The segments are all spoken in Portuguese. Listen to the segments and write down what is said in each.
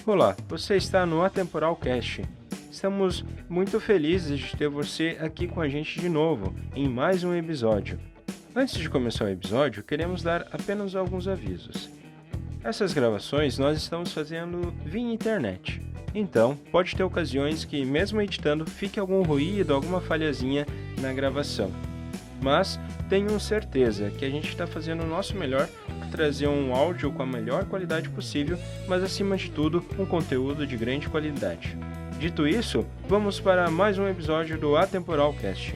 Olá, você está no Atemporal Cast. Estamos muito felizes de ter você aqui com a gente de novo, em mais um episódio. Antes de começar o episódio, queremos dar apenas alguns avisos. Essas gravações nós estamos fazendo via internet. Então, pode ter ocasiões que, mesmo editando, fique algum ruído, alguma falhazinha na gravação. Mas tenham certeza que a gente está fazendo o nosso melhor para trazer um áudio com a melhor qualidade possível, mas acima de tudo, um conteúdo de grande qualidade. Dito isso, vamos para mais um episódio do Atemporal Cast.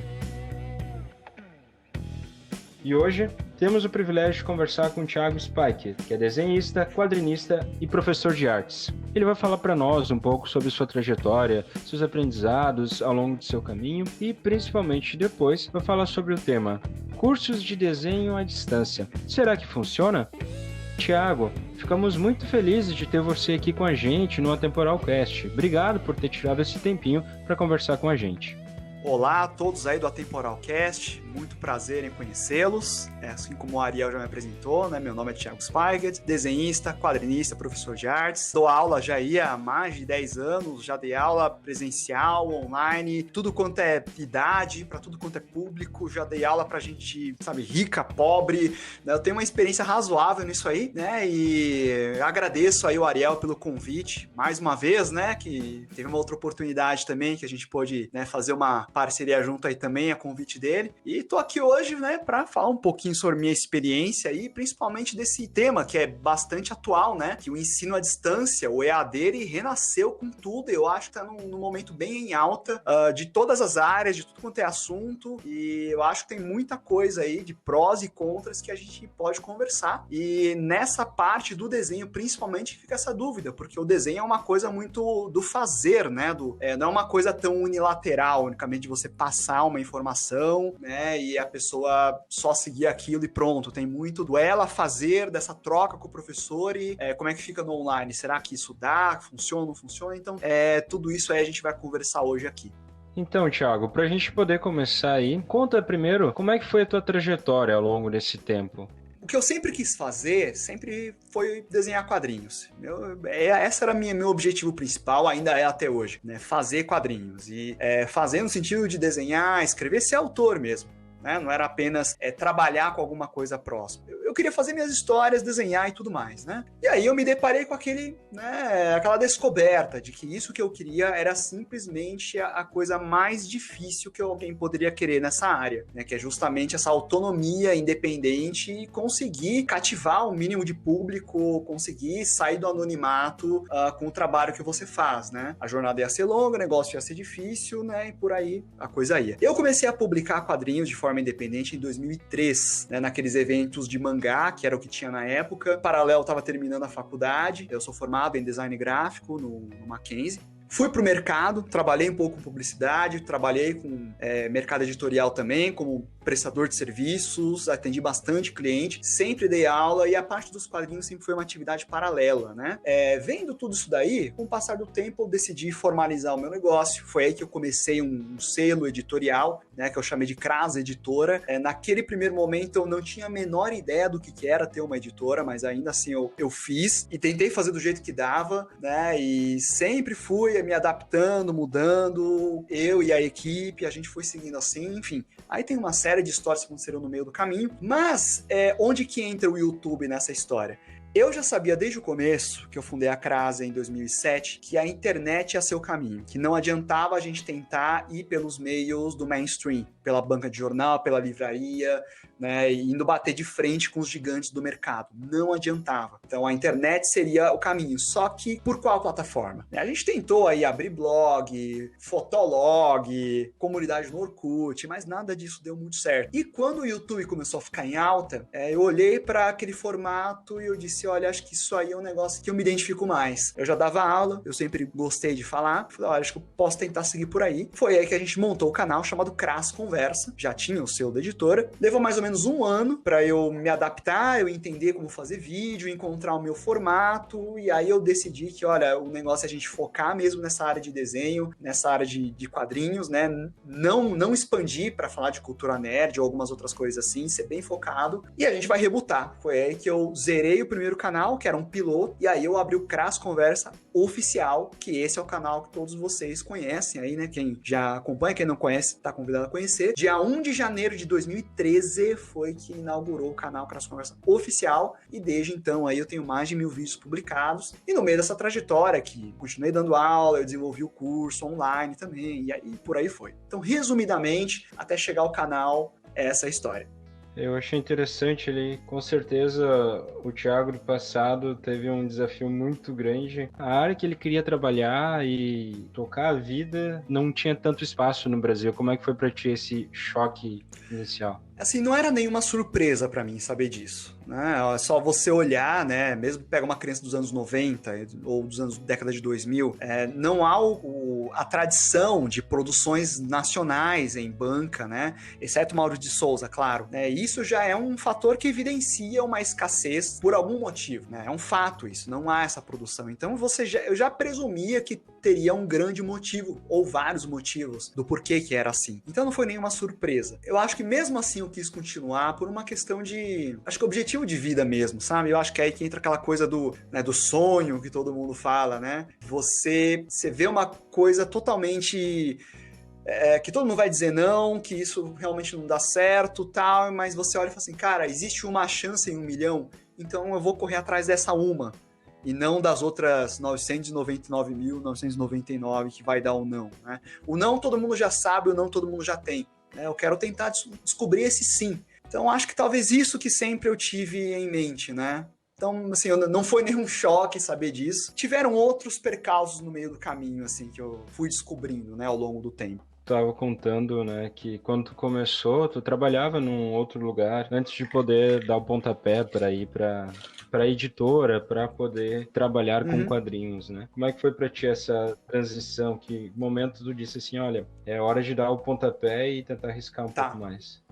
E hoje temos o privilégio de conversar com o Thiago Spike, que é desenhista, quadrinista e professor de artes. Ele vai falar para nós um pouco sobre sua trajetória, seus aprendizados ao longo do seu caminho e, principalmente depois, vai falar sobre o tema Cursos de Desenho à Distância. Será que funciona? Thiago, ficamos muito felizes de ter você aqui com a gente no Atemporal Cast. Obrigado por ter tirado esse tempinho para conversar com a gente. Olá a todos aí do Atemporal Cast, muito prazer em conhecê-los, assim como o Ariel já me apresentou, né? Meu nome é Thiago Spygert, desenhista, quadrinista, professor de artes, dou aula já há mais de 10 anos, já dei aula presencial, online, tudo quanto é idade, para tudo quanto é público, já dei aula pra gente, sabe, rica, pobre, né? Eu tenho uma experiência razoável nisso aí, né? E agradeço aí o Ariel pelo convite, mais uma vez, né? Que teve uma outra oportunidade também, que a gente pôde, né, fazer uma parceria junto aí também, a convite dele. E tô aqui hoje, né, para falar um pouquinho sobre minha experiência e principalmente desse tema que é bastante atual, né, que o ensino à distância, o EAD, ele renasceu com tudo. Eu acho que tá num momento bem em alta, de todas as áreas, de tudo quanto é assunto, e eu acho que tem muita coisa aí de prós e contras que a gente pode conversar. E nessa parte do desenho, principalmente, fica essa dúvida, porque o desenho é uma coisa muito do fazer, né, não é uma coisa tão unilateral, unicamente de você passar uma informação, né, e a pessoa só seguir aquilo e pronto. Tem muito do ela fazer, dessa troca com o professor e como é que fica no online. Será que isso dá? Funciona, não funciona? Então, tudo isso aí a gente vai conversar hoje aqui. Então, Thiago, para a gente poder começar aí, conta primeiro como é que foi a tua trajetória ao longo desse tempo. O que eu sempre quis fazer, sempre foi desenhar quadrinhos. Esse era meu objetivo principal, ainda é até hoje, né? Fazer quadrinhos. E fazer no sentido de desenhar, escrever, ser autor mesmo. Né? Não era apenas trabalhar com alguma coisa próxima. Eu queria fazer minhas histórias, desenhar e tudo mais, né? E aí eu me deparei com aquela descoberta de que isso que eu queria era simplesmente a coisa mais difícil que alguém poderia querer nessa área, né? Que é justamente essa autonomia independente e conseguir cativar o mínimo de público, conseguir sair do anonimato com o trabalho que você faz, né? A jornada ia ser longa, o negócio ia ser difícil, né? E por aí a coisa ia. Eu comecei a publicar quadrinhos de forma independente em 2003, né, naqueles eventos de mangá, que era o que tinha na época. Em paralelo, eu estava terminando a faculdade, eu sou formado em design gráfico no Mackenzie. Fui pro mercado, trabalhei um pouco com publicidade, trabalhei com mercado editorial também, como prestador de serviços, atendi bastante cliente, sempre dei aula e a parte dos quadrinhos sempre foi uma atividade paralela, né? Vendo tudo isso daí, com o passar do tempo eu decidi formalizar o meu negócio. Foi aí que eu comecei um selo editorial, né, que eu chamei de Cras Editora. Naquele primeiro momento eu não tinha a menor ideia do que era ter uma editora, mas ainda assim eu fiz e tentei fazer do jeito que dava, né? E sempre fui me adaptando, mudando, eu e a equipe, a gente foi seguindo assim, enfim. Aí tem uma série de histórias que aconteceram no meio do caminho, mas onde que entra o YouTube nessa história? Eu já sabia desde o começo, que eu fundei a Crasa em 2007, que a internet ia ser o caminho, que não adiantava a gente tentar ir pelos meios do mainstream, pela banca de jornal, pela livraria, né, indo bater de frente com os gigantes do mercado. Não adiantava. Então a internet seria o caminho, só que por qual plataforma? A gente tentou aí abrir blog, fotolog, comunidade no Orkut, mas nada disso deu muito certo. E quando o YouTube começou a ficar em alta, eu olhei para aquele formato e eu disse, olha, acho que isso aí é um negócio que eu me identifico mais. Eu já dava aula, eu sempre gostei de falar, falei, olha, acho que eu posso tentar seguir por aí. Foi aí que a gente montou o canal chamado Cras Conversa. Conversa, já tinha o selo da editora. Levou mais ou menos um ano para eu me adaptar, eu entender como fazer vídeo, encontrar o meu formato, e aí eu decidi que, olha, o negócio é a gente focar mesmo nessa área de desenho, nessa área de quadrinhos, né? Não expandir para falar de cultura nerd ou algumas outras coisas assim, ser bem focado, e a gente vai rebutar. Foi aí que eu zerei o primeiro canal, que era um piloto, e aí eu abri o Crass Conversa Oficial, que esse é o canal que todos vocês conhecem aí, né? Quem já acompanha, quem não conhece, tá convidado a conhecer. Dia 1 de janeiro de 2013 foi que inaugurou o canal Crass Conversa Oficial, e desde então aí eu tenho mais de 1000 vídeos publicados, e no meio dessa trajetória que continuei dando aula, eu desenvolvi o curso online também, e aí por aí foi. Então, resumidamente, até chegar ao canal, essa é a história. Eu achei interessante ele, com certeza o Thiago do passado teve um desafio muito grande. A área que ele queria trabalhar e tocar a vida não tinha tanto espaço no Brasil. Como é que foi para ti esse choque inicial? Assim, não era nenhuma surpresa pra mim saber disso, né? É só você olhar, né? Mesmo pega uma criança dos anos 90 ou dos anos década de 2000, não há a tradição de produções nacionais em banca, né? Exceto Mauro de Souza, claro, né? Isso já é um fator que evidencia uma escassez por algum motivo, né? É um fato isso, não há essa produção. Então eu já presumia que teria um grande motivo ou vários motivos do porquê que era assim. Então não foi nenhuma surpresa. Eu acho que mesmo assim eu quis continuar por uma questão de, acho que objetivo de vida mesmo, sabe? Eu acho que é aí que entra aquela coisa do, né, do sonho que todo mundo fala, né? Você vê uma coisa totalmente que todo mundo vai dizer não, que isso realmente não dá certo, tal, mas você olha e fala assim, cara, existe uma chance em 1 milhão, então eu vou correr atrás dessa uma, e não das outras 999.999 que vai dar o não, né? O não todo mundo já sabe, o não todo mundo já tem, né? Eu quero tentar descobrir esse sim. Então, acho que talvez isso que sempre eu tive em mente, né? Então, assim, não foi nenhum choque saber disso. Tiveram outros percalços no meio do caminho, assim, que eu fui descobrindo, né, ao longo do tempo. Tava contando, né, que quando tu começou, tu trabalhava num outro lugar antes de poder dar o pontapé para ir para editora, para poder trabalhar com quadrinhos, né? Como é que foi para ti essa transição? Que momento tu disse assim, olha, é hora de dar o pontapé e tentar arriscar um pouco mais?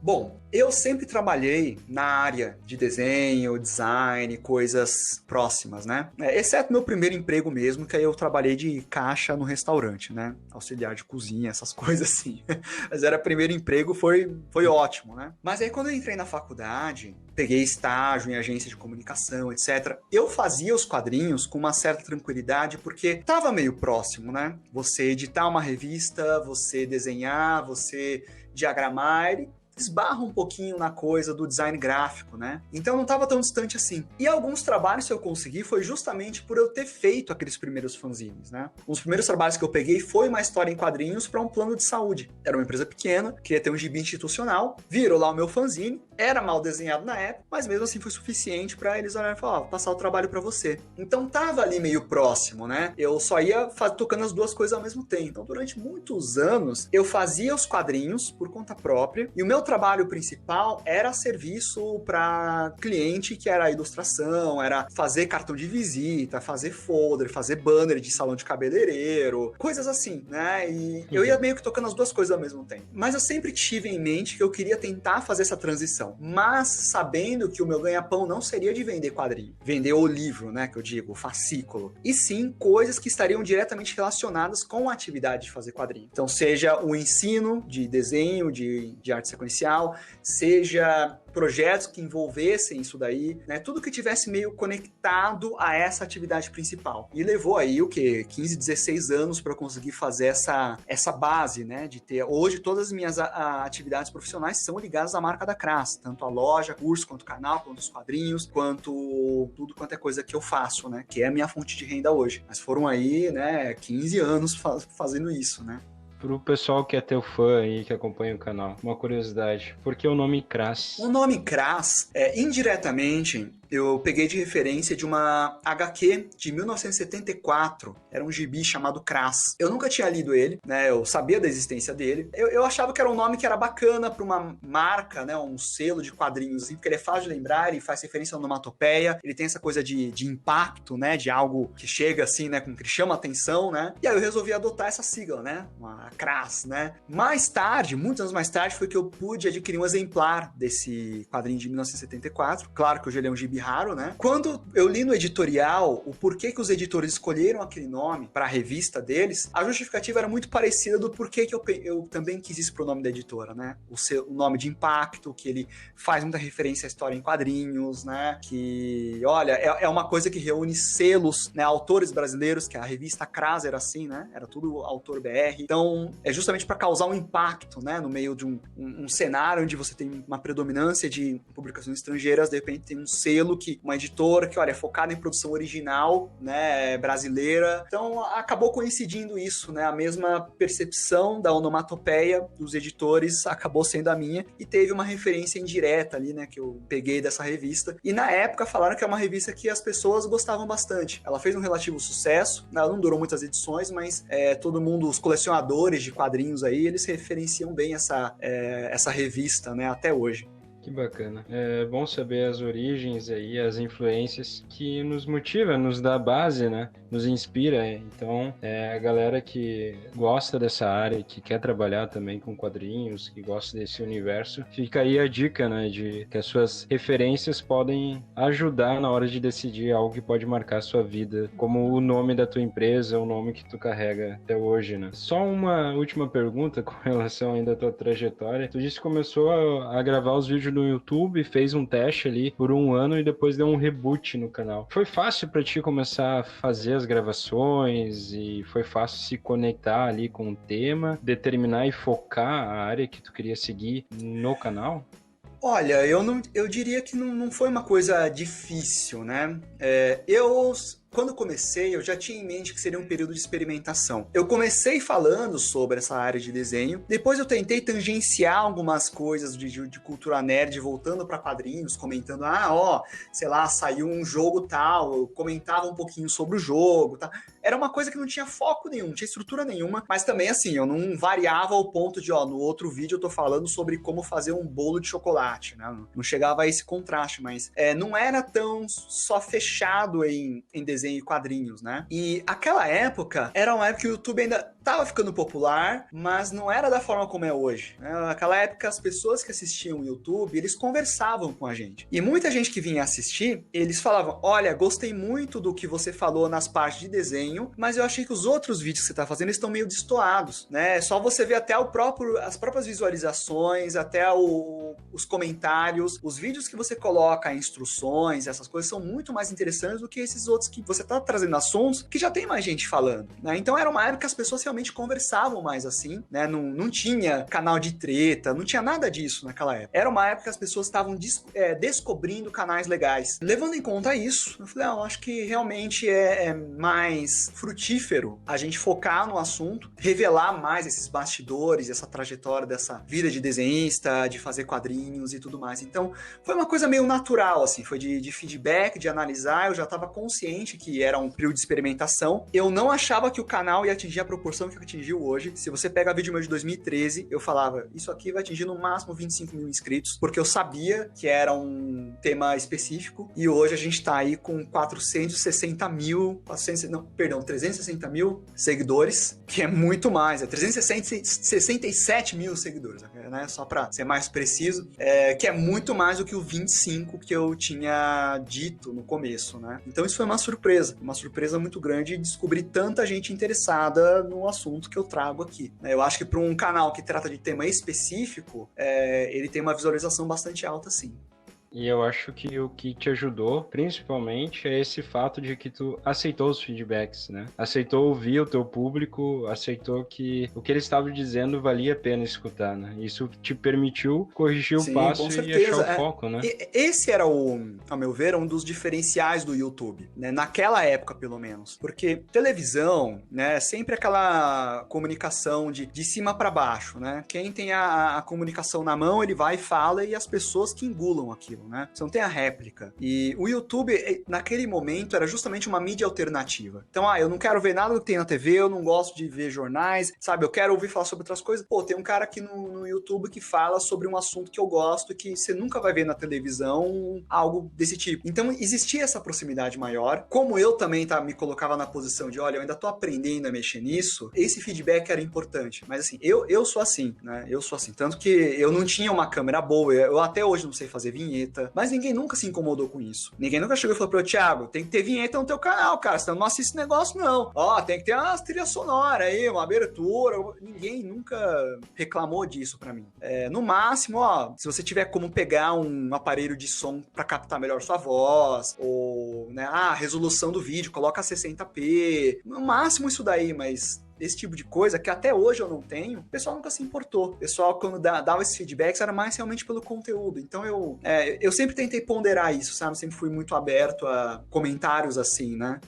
Bom, eu sempre trabalhei na área de desenho, design, coisas próximas, né? Exceto meu primeiro emprego mesmo, que aí eu trabalhei de caixa no restaurante, né? Auxiliar de cozinha, essas coisas assim. Mas era primeiro emprego, foi ótimo, né? Mas aí quando eu entrei na faculdade, peguei estágio em agência de comunicação, etc. Eu fazia os quadrinhos com uma certa tranquilidade, porque tava meio próximo, né? Você editar uma revista, você desenhar, você diagramar, esbarra um pouquinho na coisa do design gráfico, né? Então não estava tão distante assim. E alguns trabalhos que eu consegui foi justamente por eu ter feito aqueles primeiros fanzines, né? Um dos primeiros trabalhos que eu peguei foi uma história em quadrinhos para um plano de saúde. Era uma empresa pequena, queria ter um gibi institucional, virou lá o meu fanzine, era mal desenhado na época, mas mesmo assim foi suficiente para eles olharem e falar, vou passar o trabalho para você. Então tava ali meio próximo, né? Eu só ia tocando as duas coisas ao mesmo tempo. Então durante muitos anos eu fazia os quadrinhos por conta própria e o meu trabalho principal era serviço para cliente, que era a ilustração, era fazer cartão de visita, fazer folder, fazer banner de salão de cabeleireiro, coisas assim, né? E eu ia meio que tocando as duas coisas ao mesmo tempo. Mas eu sempre tive em mente que eu queria tentar fazer essa transição, mas sabendo que o meu ganha-pão não seria de vender quadrinho, vender o livro, né, que eu digo, o fascículo, e sim coisas que estariam diretamente relacionadas com a atividade de fazer quadrinho. Então, seja o ensino de desenho, de arte sequencial, seja projetos que envolvessem isso daí, né? Tudo que tivesse meio conectado a essa atividade principal. E levou aí o quê? 15, 16 anos para eu conseguir fazer essa base, né? De ter... Hoje todas as minhas atividades profissionais são ligadas à marca da Crass, tanto a loja, curso, quanto o canal, quanto os quadrinhos, quanto tudo quanto é coisa que eu faço, né? Que é a minha fonte de renda hoje. Mas foram aí, né, 15 anos fazendo isso, né? Pro pessoal que é teu fã aí, que acompanha o canal, uma curiosidade, por que o nome Crass? O nome Crass, indiretamente, eu peguei de referência de uma HQ de 1974. Era um gibi chamado Crass. Eu nunca tinha lido ele, né? Eu sabia da existência dele. Eu achava que era um nome que era bacana para uma marca, né? Um selo de quadrinhos, assim, porque ele é fácil de lembrar, ele faz referência à onomatopeia, ele tem essa coisa de impacto, né? De algo que chega assim, né? Que chama atenção, né? E aí eu resolvi adotar essa sigla, né? Uma Crass, né? Mais tarde, muitos anos mais tarde, foi que eu pude adquirir um exemplar desse quadrinho de 1974. Claro que hoje ele é um gibi raro, né? Quando eu li no editorial o porquê que os editores escolheram aquele nome para a revista deles, a justificativa era muito parecida do porquê que eu também quis isso pro nome da editora, né? O nome de impacto, que ele faz muita referência à história em quadrinhos, né? Que, olha, é uma coisa que reúne selos, né? Autores brasileiros, que a revista Crass era assim, né? Era tudo autor BR. Então, é justamente para causar um impacto, né? No meio de um cenário onde você tem uma predominância de publicações estrangeiras, de repente tem um selo que uma editora que, olha, é focada em produção original, né, brasileira. Então, acabou coincidindo isso, né? A mesma percepção da onomatopeia dos editores acabou sendo a minha e teve uma referência indireta ali, né, que eu peguei dessa revista. E na época falaram que é uma revista que as pessoas gostavam bastante. Ela fez um relativo sucesso, ela não durou muitas edições, mas todo mundo, os colecionadores de quadrinhos aí, eles referenciam bem essa revista, né, até hoje. Que bacana. É bom saber as origens aí, as influências que nos motiva, nos dá base, né? Nos inspira. Então, a galera que gosta dessa área, que quer trabalhar também com quadrinhos, que gosta desse universo, fica aí a dica, né? De que as suas referências podem ajudar na hora de decidir algo que pode marcar a sua vida, como o nome da tua empresa, o nome que tu carrega até hoje, né? Só uma última pergunta com relação ainda à tua trajetória. Tu disse que começou a gravar os vídeos no YouTube, fez um teste ali por 1 ano e depois deu um reboot no canal. Foi fácil para ti começar a fazer as gravações e foi fácil se conectar ali com o tema, determinar e focar a área que tu queria seguir no canal? Olha, eu diria que não foi uma coisa difícil, né? Quando comecei, eu já tinha em mente que seria um período de experimentação. Eu comecei falando sobre essa área de desenho, depois eu tentei tangenciar algumas coisas de cultura nerd, voltando para quadrinhos, comentando, sei lá, saiu um jogo tal, eu comentava um pouquinho sobre o jogo, tá? Era uma coisa que não tinha foco nenhum, não tinha estrutura nenhuma, mas também assim, eu não variava ao ponto de, no outro vídeo eu tô falando sobre como fazer um bolo de chocolate, né? Não chegava a esse contraste, mas não era tão só fechado em desenho e quadrinhos, né? E aquela época era uma época que o YouTube ainda tava ficando popular, mas não era da forma como é hoje, né? Naquela época as pessoas que assistiam o YouTube, eles conversavam com a gente. E muita gente que vinha assistir, eles falavam, olha, gostei muito do que você falou nas partes de desenho, mas eu achei que os outros vídeos que você tá fazendo estão meio destoados, né? Só você ver até as próprias visualizações, até os comentários, os vídeos que você coloca, instruções, essas coisas são muito mais interessantes do que esses outros que você tá trazendo assuntos que já tem mais gente falando, né? Então era uma época que as pessoas realmente conversavam mais assim, né? Não tinha canal de treta, não tinha nada disso naquela época. Era uma época que as pessoas estavam descobrindo canais legais. Levando em conta isso, eu falei, eu acho que realmente é mais frutífero a gente focar no assunto, revelar mais esses bastidores, essa trajetória dessa vida de desenhista, de fazer quadrinhos e tudo mais. Então, foi uma coisa meio natural, assim, foi de feedback, de analisar, eu já estava consciente que era um período de experimentação. Eu não achava que o canal ia atingir a proporção que atingiu hoje. Se você pega vídeo meu de 2013, eu falava, isso aqui vai atingir no máximo 25 mil inscritos, porque eu sabia que era um tema específico, e hoje a gente tá aí com 360 mil seguidores, que é muito mais, 367 mil seguidores, né? Só pra ser mais preciso, que é muito mais do que o 25 que eu tinha dito no começo, né? Então isso foi uma surpresa muito grande descobrir tanta gente interessada no assunto que eu trago aqui. Eu acho que para um canal que trata de tema específico, ele tem uma visualização bastante alta, sim. E eu acho que o que te ajudou, principalmente, é esse fato de que tu aceitou os feedbacks, né? Aceitou ouvir o teu público, aceitou que o que eles estavam dizendo valia a pena escutar, né? Isso te permitiu corrigir o passo e achar o foco, né? Esse era, ao meu ver, um dos diferenciais do YouTube, né? Naquela época, pelo menos. Porque televisão, né? Sempre aquela comunicação de cima para baixo, né? Quem tem a comunicação na mão, ele vai e fala, e as pessoas que engulam aquilo. daquilo, né? Você não tem a réplica. E o YouTube, naquele momento, era justamente uma mídia alternativa. Então, eu não quero ver nada que tem na TV, eu não gosto de ver jornais, sabe? Eu quero ouvir falar sobre outras coisas. Pô, tem um cara aqui no YouTube que fala sobre um assunto que eu gosto, que você nunca vai ver na televisão, algo desse tipo. Então, existia essa proximidade maior. Como eu também me colocava na posição de, olha, eu ainda tô aprendendo a mexer nisso, esse feedback era importante. Mas assim, eu sou assim, né? Eu sou assim. Tanto que eu não tinha uma câmera boa, eu até hoje não sei fazer vinheta, mas ninguém nunca se incomodou com isso. Ninguém nunca chegou e falou pro eu, Thiago, tem que ter vinheta no teu canal, cara, senão não assiste esse negócio não. Ó, tem que ter uma trilha sonora aí, uma abertura. Ninguém nunca reclamou disso pra mim. No máximo, ó, se você tiver como pegar um aparelho de som pra captar melhor sua voz, ou, né, a resolução do vídeo, coloca 60p, no máximo isso daí, mas esse tipo de coisa, que até hoje eu não tenho, o pessoal nunca se importou. O pessoal, quando dava esses feedbacks, era mais realmente pelo conteúdo. Então, eu sempre tentei ponderar isso, sabe? Sempre fui muito aberto a comentários assim, né?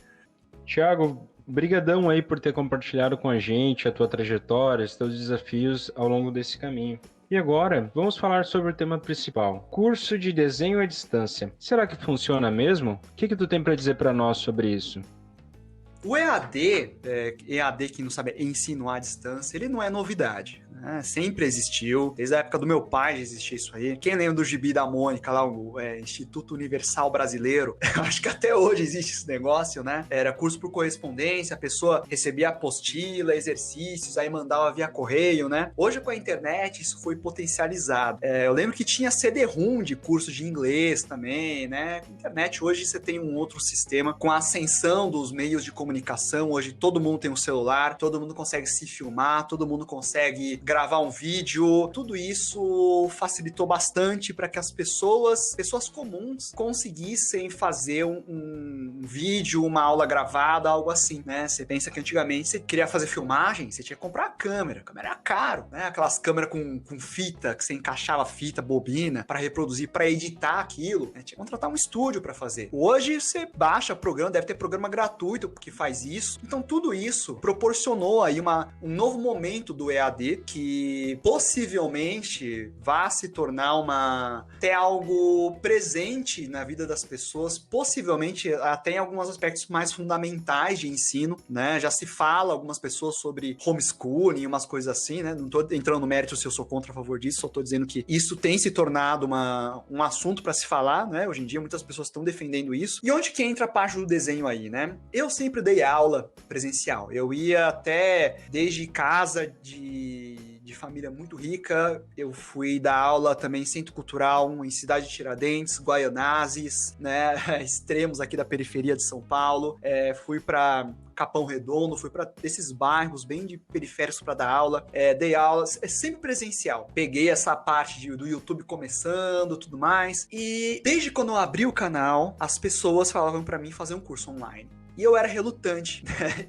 Thiago, brigadão aí por ter compartilhado com a gente a tua trajetória, os teus desafios ao longo desse caminho. E agora, vamos falar sobre o tema principal, curso de desenho à distância. Será que funciona mesmo? O que tu tem para dizer para nós sobre isso? O EAD, EAD, quem não sabe, é ensino à distância, ele não é novidade, né? Sempre existiu, desde a época do meu pai já existia isso aí. Quem lembra do Gibi da Mônica, lá, o Instituto Universal Brasileiro, acho que até hoje existe esse negócio, né? Era curso por correspondência, a pessoa recebia apostila, exercícios, aí mandava via correio, né? Hoje com a internet isso foi potencializado. Eu lembro que tinha CD-ROM de curso de inglês também, né? Com a internet hoje você tem um outro sistema, com a ascensão dos meios de comunicação, hoje todo mundo tem um celular, todo mundo consegue se filmar, todo mundo consegue gravar um vídeo, tudo isso facilitou bastante para que as pessoas comuns conseguissem fazer um vídeo, uma aula gravada, algo assim, né? Você pensa que antigamente você queria fazer filmagem, você tinha que comprar a câmera era caro, né? Aquelas câmeras com fita, que você encaixava fita, bobina, para reproduzir, para editar aquilo, né? Tinha que contratar um estúdio para fazer. Hoje você baixa programa, deve ter programa gratuito que faz isso. Então tudo isso proporcionou aí um novo momento do EAD que possivelmente vai se tornar até algo presente na vida das pessoas, possivelmente até em alguns aspectos mais fundamentais de ensino, né? Já se fala algumas pessoas sobre homeschooling, umas coisas assim, né? Não tô entrando no mérito se eu sou contra ou a favor disso, só tô dizendo que isso tem se tornado um assunto para se falar, né? Hoje em dia muitas pessoas estão defendendo isso. E onde que entra a parte do desenho aí, né? Eu sempre dei aula presencial. Eu ia até desde casa de família muito rica, eu fui dar aula também em centro cultural, em Cidade de Tiradentes, Guaianazes, né, extremos aqui da periferia de São Paulo, fui para Capão Redondo, fui para esses bairros bem de periféricos para dar aula, dei aulas, sempre presencial. Peguei essa parte do YouTube começando, tudo mais, e desde quando eu abri o canal, as pessoas falavam para mim fazer um curso online. E eu era relutante, né?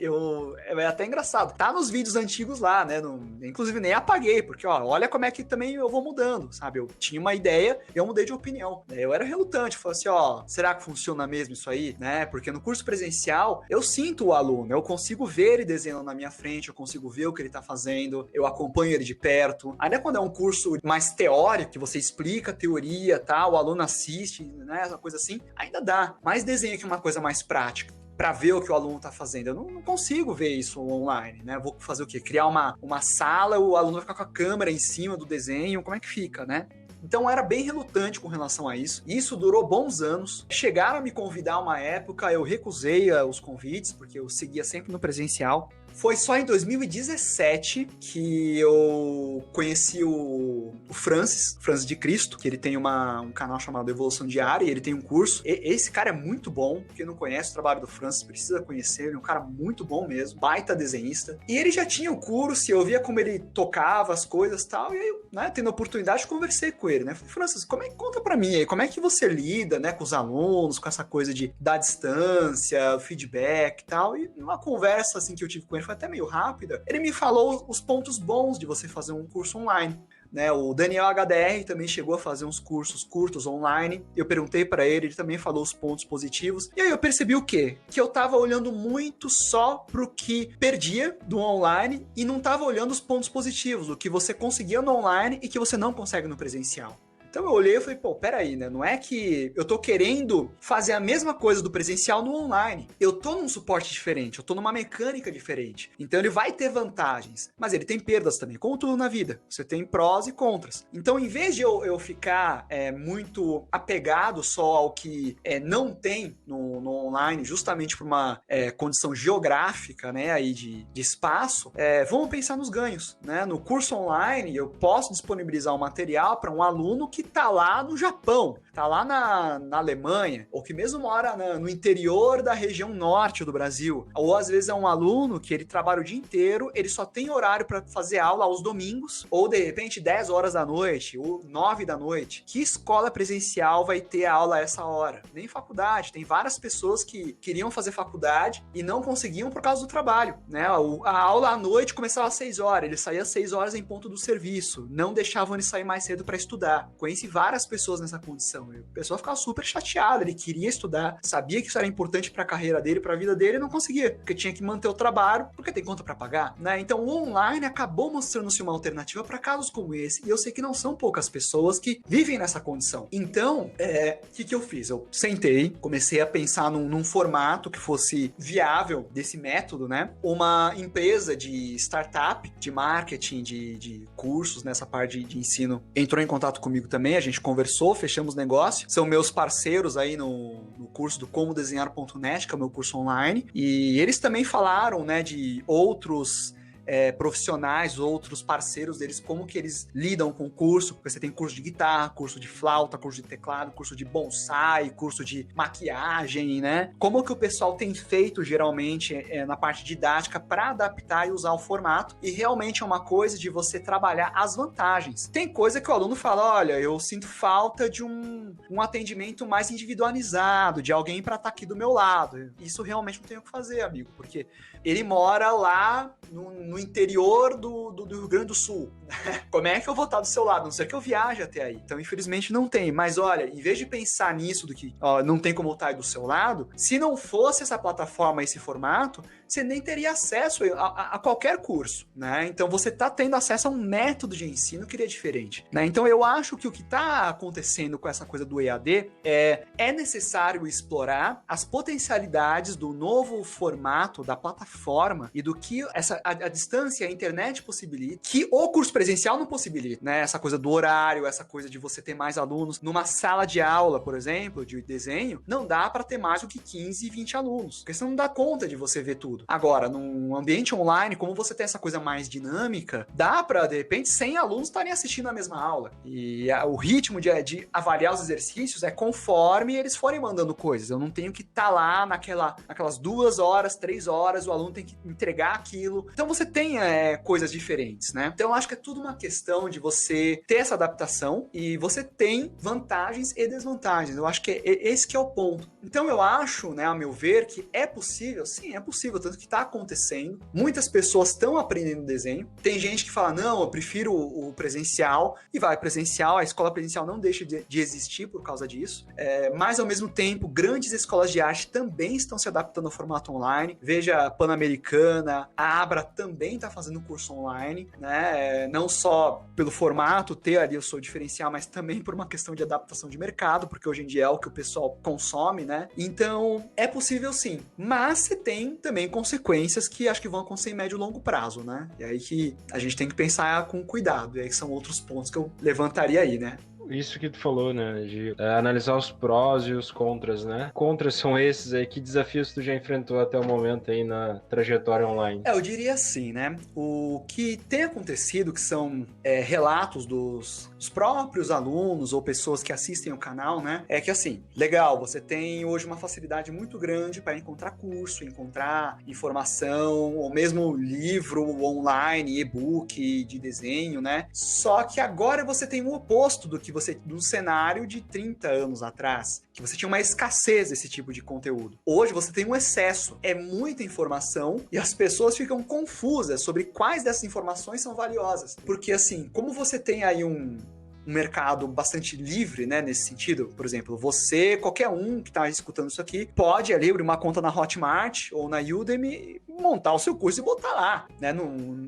É até engraçado. Tá nos vídeos antigos lá, né? Inclusive nem apaguei, porque ó, olha como é que também eu vou mudando, sabe? Eu tinha uma ideia e eu mudei de opinião. Eu era relutante, falei assim, ó, será que funciona mesmo isso aí? Né? Porque no curso presencial, eu sinto o aluno, eu consigo ver ele desenhando na minha frente, eu consigo ver o que ele tá fazendo, eu acompanho ele de perto. Ainda quando é um curso mais teórico, que você explica a teoria, tá? O aluno assiste, né? Essa coisa assim, ainda dá. Mas desenho aqui é uma coisa mais prática, para ver o que o aluno está fazendo. Eu não consigo ver isso online, né? Vou fazer o quê? Criar uma sala, o aluno vai ficar com a câmera em cima do desenho, como é que fica, né? Então eu era bem relutante com relação a isso. Isso durou bons anos. Chegaram a me convidar uma época, eu recusei os convites, porque eu seguia sempre no presencial. Foi só em 2017 que eu conheci o Francis de Cristo, que ele tem um canal chamado Evolução Diária, e ele tem um curso. Esse cara é muito bom, quem não conhece o trabalho do Francis precisa conhecer, ele é um cara muito bom mesmo, baita desenhista. E ele já tinha o curso, e eu via como ele tocava as coisas e tal, e aí, né, tendo a oportunidade, conversei com ele, né? Falei, Francis, conta pra mim aí, como é que você lida, né, com os alunos, com essa coisa da distância, feedback e tal, e numa conversa, assim, que eu tive com ele, foi até meio rápida, ele me falou os pontos bons de você fazer um curso online. Né, o Daniel HDR também chegou a fazer uns cursos curtos online. Eu perguntei para ele também falou os pontos positivos. E aí eu percebi o quê? Que eu tava olhando muito só pro que perdia do online e não tava olhando os pontos positivos, o que você conseguia no online e que você não consegue no presencial. Então eu olhei e falei, pô, peraí, né? Não é que eu tô querendo fazer a mesma coisa do presencial no online. Eu tô num suporte diferente, eu tô numa mecânica diferente. Então ele vai ter vantagens, mas ele tem perdas também, como tudo na vida. Você tem prós e contras. Então, em vez de eu ficar muito apegado só ao que não tem no online, justamente por uma condição geográfica, né, aí de espaço, vamos pensar nos ganhos, né? No curso online, eu posso disponibilizar um material para um aluno que está lá no Japão, está lá na Alemanha, ou que mesmo mora no interior da região norte do Brasil. Ou às vezes é um aluno que ele trabalha o dia inteiro, ele só tem horário para fazer aula aos domingos, ou de repente 10 horas da noite, ou 9 da noite. Que escola presencial vai ter aula a essa hora? Nem faculdade. Tem várias pessoas que queriam fazer faculdade e não conseguiam por causa do trabalho, né? A aula à noite começava às 6 horas, ele saía às 6 horas em ponto do serviço, não deixavam ele sair mais cedo para estudar. Conheci várias pessoas nessa condição. A pessoa ficava super chateada, ele queria estudar, sabia que isso era importante para a carreira dele, para a vida dele, e não conseguia, porque tinha que manter o trabalho, porque tem conta para pagar, né? Então o online acabou mostrando-se uma alternativa para casos como esse, e eu sei que não são poucas pessoas que vivem nessa condição. Então, o que eu fiz? Eu sentei, comecei a pensar num formato que fosse viável desse método, né? Uma empresa de startup, de marketing, de cursos nessa parte de ensino, entrou em contato comigo também, a gente conversou, fechamos negócio, são meus parceiros aí no curso do comodesenhar.net, que é o meu curso online, e eles também falaram, né, de outros profissionais, outros parceiros deles, como que eles lidam com o curso, porque você tem curso de guitarra, curso de flauta, curso de teclado, curso de bonsai, curso de maquiagem, né? Como que o pessoal tem feito, geralmente, na parte didática para adaptar e usar o formato, e realmente é uma coisa de você trabalhar as vantagens. Tem coisa que o aluno fala, olha, eu sinto falta de um atendimento mais individualizado, de alguém para estar aqui do meu lado. Isso realmente não tem o que fazer, amigo, porque ele mora lá no interior do Rio Grande do Sul. Como é que eu vou estar do seu lado? A não ser que eu viaje até aí. Então, infelizmente, não tem. Mas, olha, em vez de pensar nisso, do que não tem como eu estar aí do seu lado, se não fosse essa plataforma, esse formato, você nem teria acesso a qualquer curso, né? Então, você está tendo acesso a um método de ensino que ele é diferente, né? Então, eu acho que o que está acontecendo com essa coisa do EAD é necessário explorar as potencialidades do novo formato, da plataforma e do que a distância, a internet possibilita, que o curso presencial não possibilita, né? Essa coisa do horário, essa coisa de você ter mais alunos. Numa sala de aula, por exemplo, de desenho, não dá para ter mais do que 15, 20 alunos, porque você não dá conta de você ver tudo. Agora, num ambiente online, como você tem essa coisa mais dinâmica, dá para, de repente, 100 alunos estarem assistindo a mesma aula. E o ritmo de avaliar os exercícios é conforme eles forem mandando coisas. Eu não tenho que estar lá naquelas 2 horas, 3 horas, o aluno tem que entregar aquilo. Então, você tem coisas diferentes, né? Então, eu acho que é tudo uma questão de você ter essa adaptação e você tem vantagens e desvantagens. Eu acho que esse que é o ponto. Então, eu acho, né, a meu ver, que é possível, sim, é possível, tanto que está acontecendo. Muitas pessoas estão aprendendo desenho. Tem gente que fala, não, eu prefiro o presencial, e vai presencial, a escola presencial não deixa de existir por causa disso. Mas, ao mesmo tempo, grandes escolas de arte também estão se adaptando ao formato online. Veja a Pan-Americana, a Abra também está fazendo curso online, né? Não só pelo formato ter ali o seu diferencial, mas também por uma questão de adaptação de mercado, porque hoje em dia é o que o pessoal consome, né? Então, é possível sim, mas você tem também consequências que acho que vão acontecer em médio e longo prazo, né? E aí que a gente tem que pensar com cuidado, e aí que são outros pontos que eu levantaria aí, né? Isso que tu falou, né, de analisar os prós e os contras, né? Contras são esses aí, que desafios tu já enfrentou até o momento aí na trajetória online? Eu diria assim, né? O que tem acontecido, que são relatos dos próprios alunos ou pessoas que assistem o canal, né? É que assim, legal, você tem hoje uma facilidade muito grande para encontrar curso, encontrar informação, ou mesmo livro online, e-book de desenho, né? Só que agora você tem o oposto do cenário de 30 anos atrás, que você tinha uma escassez desse tipo de conteúdo. Hoje você tem um excesso, é muita informação e as pessoas ficam confusas sobre quais dessas informações são valiosas. Porque assim, como você tem aí um mercado bastante livre, né, nesse sentido. Por exemplo, qualquer um que está escutando isso aqui, pode ali abrir uma conta na Hotmart ou na Udemy, montar o seu curso e botar lá, né?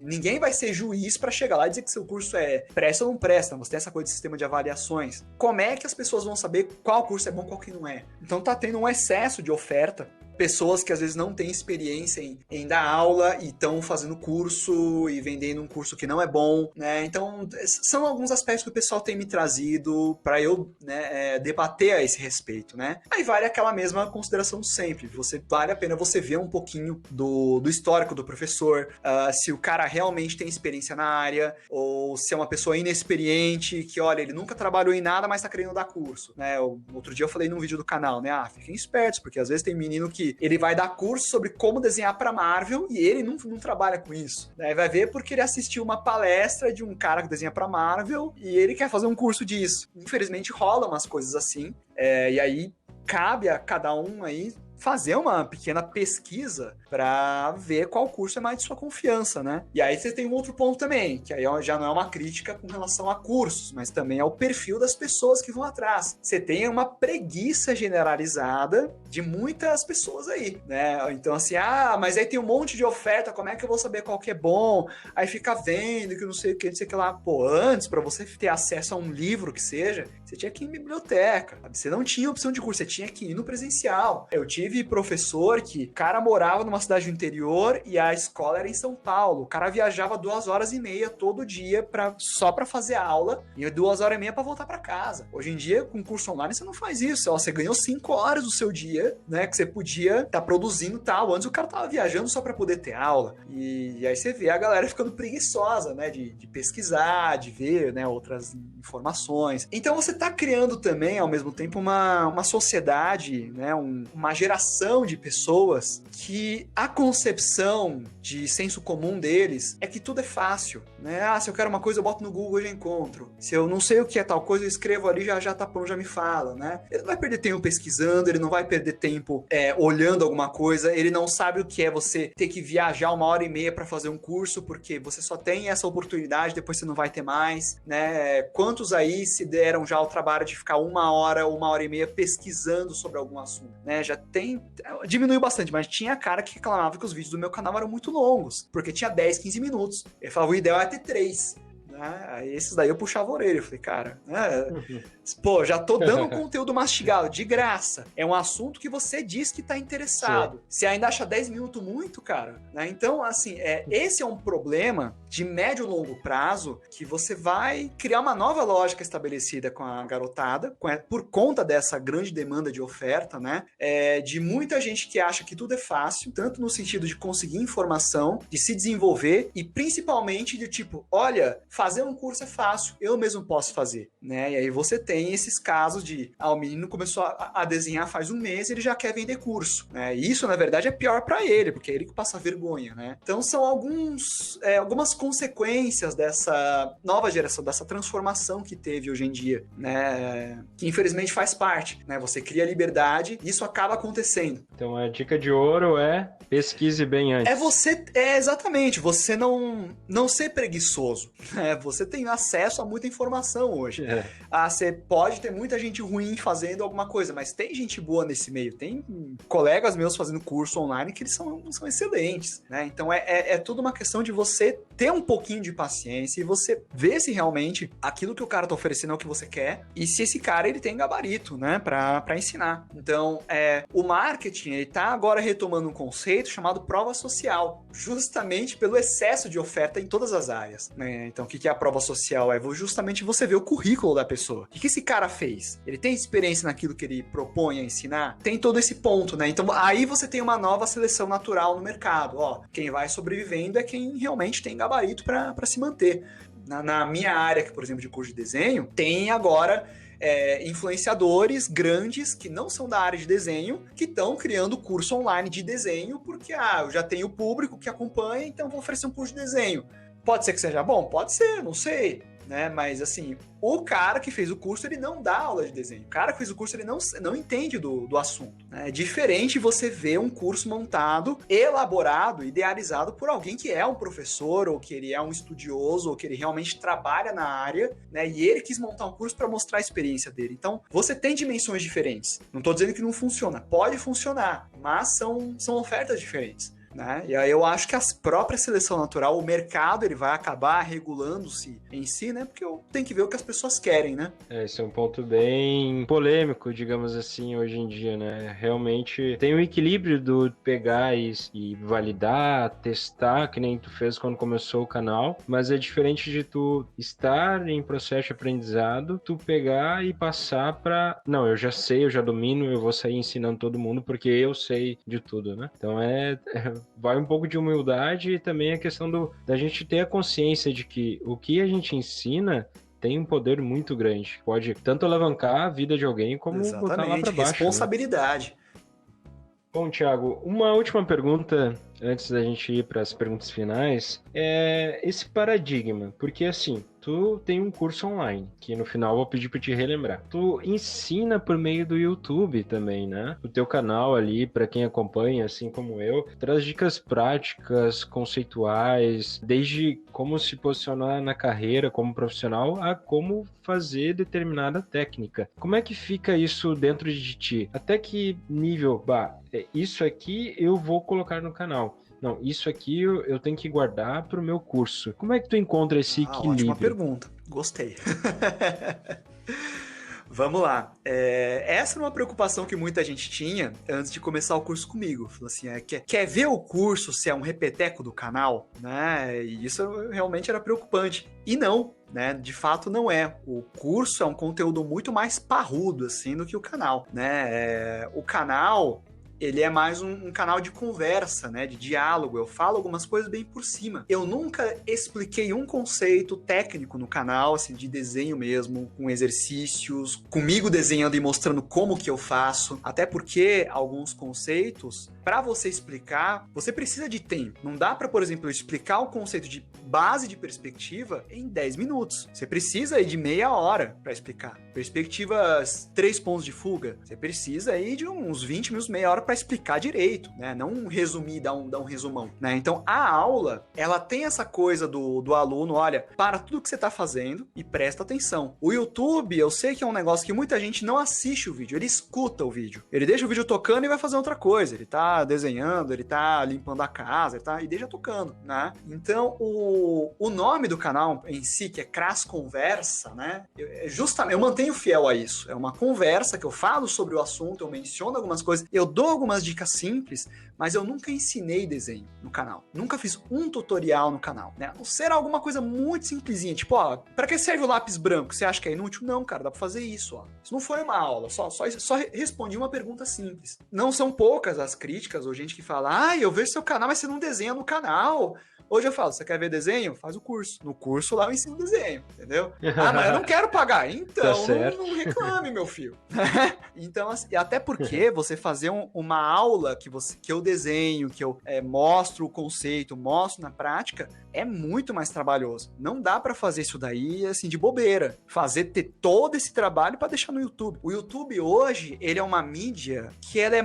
Ninguém vai ser juiz para chegar lá e dizer que seu curso presta ou não presta. Você tem essa coisa de sistema de avaliações. Como é que as pessoas vão saber qual curso é bom e qual que não é? Então tá tendo um excesso de oferta. Pessoas que às vezes não têm experiência em dar aula e estão fazendo curso e vendendo um curso que não é bom, né? Então, são alguns aspectos que o pessoal tem me trazido para eu, né, debater a esse respeito, né? Aí vale aquela mesma consideração sempre. Vale a pena você ver um pouquinho do histórico do professor, se o cara realmente tem experiência na área, ou se é uma pessoa inexperiente, que, olha, ele nunca trabalhou em nada, mas tá querendo dar curso, né? Outro dia eu falei num vídeo do canal, né? Fiquem espertos, porque às vezes tem menino que ele vai dar curso sobre como desenhar pra Marvel e ele não trabalha com isso. Daí vai ver porque ele assistiu uma palestra de um cara que desenha pra Marvel e ele quer fazer um curso disso. Infelizmente rolam umas coisas assim, e aí cabe a cada um aí fazer uma pequena pesquisa para ver qual curso é mais de sua confiança, né? E aí você tem um outro ponto também, que aí já não é uma crítica com relação a cursos, mas também ao perfil das pessoas que vão atrás. Você tem uma preguiça generalizada de muitas pessoas aí, né? Então assim, mas aí tem um monte de oferta, como é que eu vou saber qual que é bom? Aí fica vendo que não sei o que, não sei o que lá. Pô, antes, para você ter acesso a um livro que seja, você tinha que ir em biblioteca, sabe? Você não tinha opção de curso, você tinha que ir no presencial. Eu tive professor que o cara morava numa cidade do interior e a escola era em São Paulo. O cara viajava 2h30 todo dia só para fazer aula e 2h30 para voltar para casa. Hoje em dia, com curso online, você não faz isso. Você ganhou 5 horas do seu dia, né? Que você podia estar produzindo tal. Antes o cara tava viajando só para poder ter aula. E aí você vê a galera ficando preguiçosa, né? De pesquisar, de ver, né, outras informações. Então você tá criando também, ao mesmo tempo, uma sociedade, né? Uma geração de pessoas que a concepção de senso comum deles é que tudo é fácil, né? Se eu quero uma coisa, eu boto no Google e já encontro. Se eu não sei o que é tal coisa, eu escrevo ali, já tá pronto, já me fala, né? Ele não vai perder tempo pesquisando, ele não vai perder tempo olhando alguma coisa, ele não sabe o que é você ter que viajar 1h30 para fazer um curso, porque você só tem essa oportunidade, depois você não vai ter mais, né? Quantos aí se deram já o trabalho de ficar 1h30 pesquisando sobre algum assunto, né? Diminuiu bastante, mas tinha cara que reclamava que os vídeos do meu canal eram muito longos, porque tinha 10, 15 minutos. Ele falava, o ideal é ter 3. Aí esses daí eu puxava a orelha. Eu falei, cara, pô, já tô dando um conteúdo mastigado, de graça. É um assunto que você diz que tá interessado. Sim. Você ainda acha 10 minutos muito, cara? Né? Então, assim, esse é um problema de médio e longo prazo que você vai criar uma nova lógica estabelecida com a garotada, por conta dessa grande demanda de oferta, né? De muita gente que acha que tudo é fácil, tanto no sentido de conseguir informação, de se desenvolver e principalmente de tipo, olha, fazer um curso é fácil, eu mesmo posso fazer, né? E aí você tem esses casos de, o menino começou a desenhar faz um mês e ele já quer vender curso, né? E isso, na verdade, é pior para ele, porque é ele que passa vergonha, né? Então são algumas consequências dessa nova geração, dessa transformação que teve hoje em dia, né? Que infelizmente faz parte, né? Você cria liberdade e isso acaba acontecendo. Então a dica de ouro é pesquise bem antes. Exatamente, você não ser preguiçoso, né? Você tem acesso a muita informação hoje. Você pode ter muita gente ruim fazendo alguma coisa, mas tem gente boa nesse meio. Tem colegas meus fazendo curso online que eles são excelentes, né? Então é tudo uma questão de você ter um pouquinho de paciência e você ver se realmente aquilo que o cara tá oferecendo é o que você quer e se esse cara ele tem gabarito, né, pra ensinar. Então, o marketing, ele tá agora retomando um conceito chamado prova social, justamente pelo excesso de oferta em todas as áreas, né? Então, o que é a prova social? Justamente você ver o currículo da pessoa. O que esse cara fez? Ele tem experiência naquilo que ele propõe a ensinar? Tem todo esse ponto, né? Então, aí você tem uma nova seleção natural no mercado. Quem vai sobrevivendo é quem realmente tem gabarito para se manter. Na minha área, que, por exemplo, de curso de desenho, tem agora influenciadores grandes que não são da área de desenho, que estão criando curso online de desenho, porque eu já tenho público que acompanha, então vou oferecer um curso de desenho. Pode ser que seja bom? Pode ser, não sei. né? Mas assim, o cara que fez o curso, ele não dá aula de desenho. O cara que fez o curso, ele não entende do assunto, né? É diferente você ver um curso montado, elaborado, idealizado por alguém que é um professor, ou que ele é um estudioso, ou que ele realmente trabalha na área, né? E ele quis montar um curso para mostrar a experiência dele. Então, você tem dimensões diferentes. Não estou dizendo que não funciona. Pode funcionar, mas são ofertas diferentes. Né? E aí eu acho que a própria seleção natural, o mercado, ele vai acabar regulando-se em si, né? Porque tem que ver o que as pessoas querem, né? Esse é um ponto bem polêmico, digamos assim, hoje em dia, né? Realmente tem o equilíbrio do pegar e validar, testar, que nem tu fez quando começou o canal, mas é diferente de tu estar em processo de aprendizado, tu pegar e passar para... Não, eu já sei, eu já domino, eu vou sair ensinando todo mundo porque eu sei de tudo, né? Então vai um pouco de humildade e também a questão da gente ter a consciência de que o que a gente ensina tem um poder muito grande. Pode tanto alavancar a vida de alguém como botar lá para baixo. Responsabilidade. Né? Bom, Thiago, uma última pergunta antes da gente ir para as perguntas finais é esse paradigma, porque assim, tu tem um curso online, que no final eu vou pedir para te relembrar. Tu ensina por meio do YouTube também, né? O teu canal ali, para quem acompanha, assim como eu, traz dicas práticas, conceituais, desde como se posicionar na carreira como profissional a como fazer determinada técnica. Como é que fica isso dentro de ti? Até que nível, isso aqui eu vou colocar no canal. Não, isso aqui eu tenho que guardar para o meu curso. Como é que tu encontra esse equilíbrio? Ótima pergunta. Gostei. Vamos lá. Essa era uma preocupação que muita gente tinha antes de começar o curso comigo. Falou assim, quer ver o curso se é um repeteco do canal? Né? E isso realmente era preocupante. E não, né? De fato não é. O curso é um conteúdo muito mais parrudo, assim, do que o canal, né? O canal... ele é mais um canal de conversa, né, de diálogo. Eu falo algumas coisas bem por cima. Eu nunca expliquei um conceito técnico no canal, assim, de desenho mesmo, com exercícios, comigo desenhando e mostrando como que eu faço. Até porque alguns conceitos, para você explicar, você precisa de tempo. Não dá para, por exemplo, explicar o conceito de base de perspectiva em 10 minutos. Você precisa aí de meia hora para explicar. Perspectivas 3 pontos de fuga, você precisa aí de uns 20 minutos, meia hora para explicar direito, né? Não resumir, dar um resumão, né? Então, a aula, ela tem essa coisa do aluno, olha, para tudo que você tá fazendo e presta atenção. O YouTube, eu sei que é um negócio que muita gente não assiste o vídeo, ele escuta o vídeo. Ele deixa o vídeo tocando e vai fazer outra coisa. Ele tá desenhando, ele tá limpando a casa, e deixa tocando, né? Então, o nome do canal em si, que é Cras Conversa, né? Justamente, eu mantenho fiel a isso. É uma conversa que eu falo sobre o assunto, eu menciono algumas coisas, eu dou algumas dicas simples, mas eu nunca ensinei desenho no canal. Nunca fiz um tutorial no canal, né? A não ser alguma coisa muito simplesinha, tipo, ó, pra que serve o lápis branco? Você acha que é inútil? Não, cara, dá pra fazer isso, ó. Isso não foi uma aula, só respondi uma pergunta simples. Não são poucas as críticas ou gente que fala, eu vejo seu canal, mas você não desenha no canal. Hoje eu falo, você quer ver desenho? Faz o curso. No curso lá eu ensino desenho, entendeu? Mas eu não quero pagar. Então, não reclame, meu filho. Então, assim, até porque você fazer uma aula que eu desenho, que eu mostro o conceito, mostro na prática, é muito mais trabalhoso. Não dá pra fazer isso daí, assim, de bobeira. Ter todo esse trabalho pra deixar no YouTube. O YouTube hoje, ele é uma mídia que ela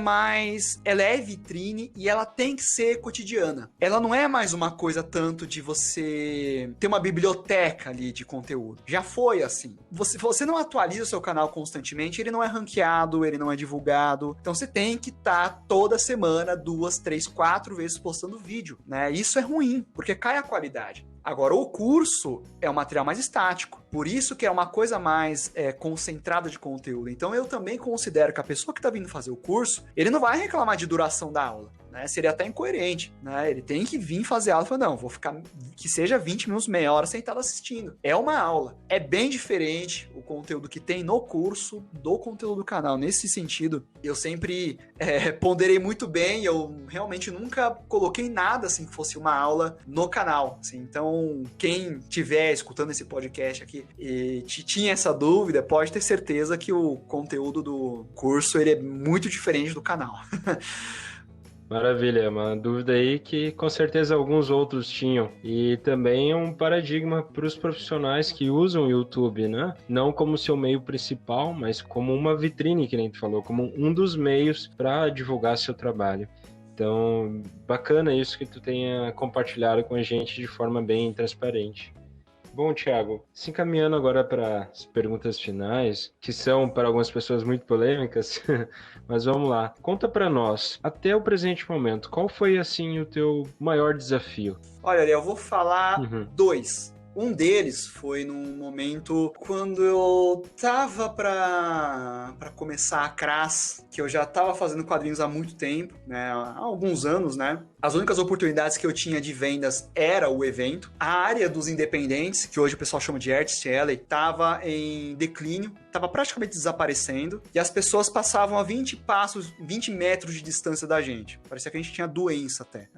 é vitrine e ela tem que ser cotidiana. Ela não é mais uma coisa tanto de você ter uma biblioteca ali de conteúdo. Já foi assim. Você não atualiza o seu canal constantemente, ele não é ranqueado, ele não é divulgado. Então você tem que estar toda semana, 2, 3, 4 vezes postando vídeo, né? Isso é ruim, porque cai a qualidade. Agora, o curso é um material mais estático, por isso que é uma coisa mais concentrada de conteúdo. Então, eu também considero que a pessoa que está vindo fazer o curso, ele não vai reclamar de duração da aula, né? Seria até incoerente, né? Ele tem que vir fazer aula e falar, não, vou ficar, que seja 20 minutos, meia hora sentado assistindo. É uma aula. É bem diferente o conteúdo que tem no curso do conteúdo do canal. Nesse sentido, eu sempre ponderei muito bem, eu realmente nunca coloquei nada assim que fosse uma aula no canal, assim. Então, quem estiver escutando esse podcast aqui e tinha essa dúvida, pode ter certeza que o conteúdo do curso ele é muito diferente do canal. Maravilha, é uma dúvida aí que com certeza alguns outros tinham. E também é um paradigma para os profissionais que usam o YouTube, né? Não como seu meio principal, mas como uma vitrine, que nem tu falou, como um dos meios para divulgar seu trabalho. Então, bacana isso que tu tenha compartilhado com a gente de forma bem transparente. Bom, Thiago, se encaminhando agora para as perguntas finais, que são para algumas pessoas muito polêmicas, mas vamos lá. Conta para nós, até o presente momento, qual foi assim o teu maior desafio? Olha, eu vou falar Uhum. dois. Um deles foi num momento quando eu tava pra começar a CRAS, que eu já tava fazendo quadrinhos há muito tempo, né? Há alguns anos, né? As únicas oportunidades que eu tinha de vendas era o evento. A área dos independentes, que hoje o pessoal chama de Artist Alley, tava em declínio, tava praticamente desaparecendo, e as pessoas passavam a 20 passos, 20 metros de distância da gente. Parecia que a gente tinha doença até.